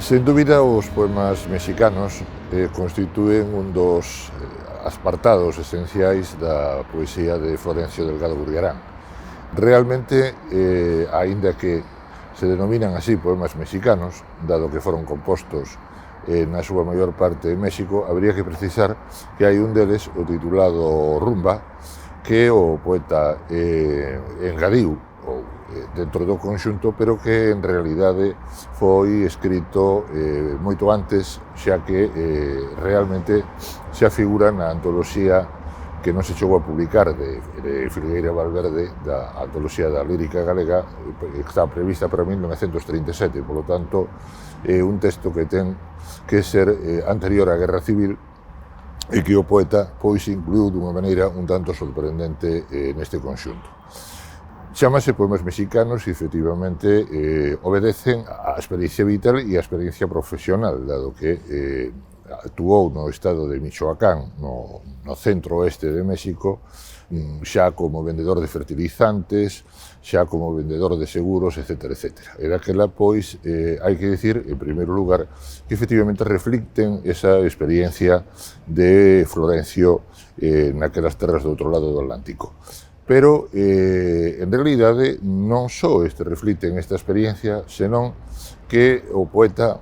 Sen dúbida, os poemas mexicanos constitúen un dos apartados esenciais da poesía de Florencio Delgado Gurriarán. Realmente, aínda que se denominan así poemas mexicanos, dado que foron compostos na súa maior parte en México, habría que precisar que hai un deles, o titulado Rumba, que o poeta engadiu dentro do conxunto, pero que en realidade foi escrito moito antes, xa que realmente xa figura na antoloxía que non se chegou a publicar de Filgueira Valverde, da antoloxía da lírica galega, que está prevista para 1937, polo tanto é un texto que ten que ser anterior á Guerra Civil e que o poeta pois incluiu dunha maneira un tanto sorprendente neste conxunto. Chámase poemas mexicanos e, efectivamente, obedecen á experiencia vital e á experiencia profesional, dado que actuou no estado de Michoacán, no centro oeste de México, xa como vendedor de fertilizantes, xa como vendedor de seguros, etcétera, etcétera. E daquela, pois, hai que dicir, en primeiro lugar, que efectivamente reflicten esa experiencia de Florencio naquelas terras do outro lado do Atlántico. Pero, en realidade, non só reflicten esta experiencia, senón que o poeta,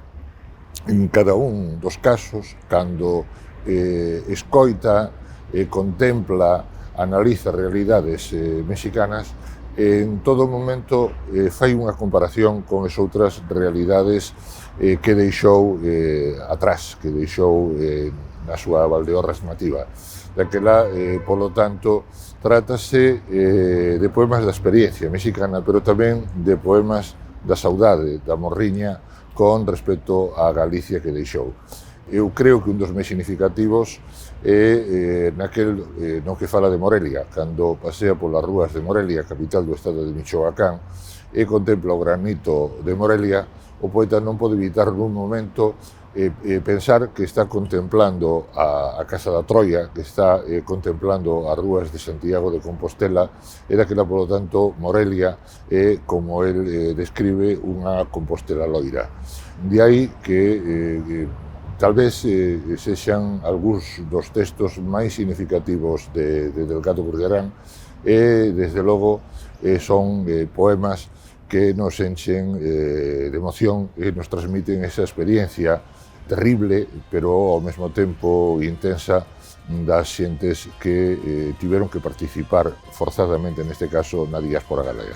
en cada un dos casos, cando escoita, contempla, analiza realidades mexicanas, en todo momento fai unha comparación con as outras realidades que deixou atrás, que deixou na súa valdeorras nativa. Daquela, polo tanto, trátase de poemas da experiencia mexicana, pero tamén de poemas da saudade, da morriña, con respecto á Galicia que deixou. Eu creo que un dos máis significativos é naquel no que fala de Morelia, cando pasea polas rúas de Morelia, capital do estado de Michoacán, e contempla o granito de Morelia, o poeta non pode evitar nun momento pensar que está contemplando a Casa da Troia, que está contemplando as rúas de Santiago de Compostela, e daquela, polo tanto, Morelia é, como el describe, unha Compostela loira. De aí que tal vez sexan algúns dos textos máis significativos de Delgado Gurriarán e, desde logo, son poemas que nos enchen de emoción e nos transmiten esa experiencia terrible, pero ao mesmo tempo intensa, das xentes que tiveron que participar forzadamente, neste caso, na diáspora galega.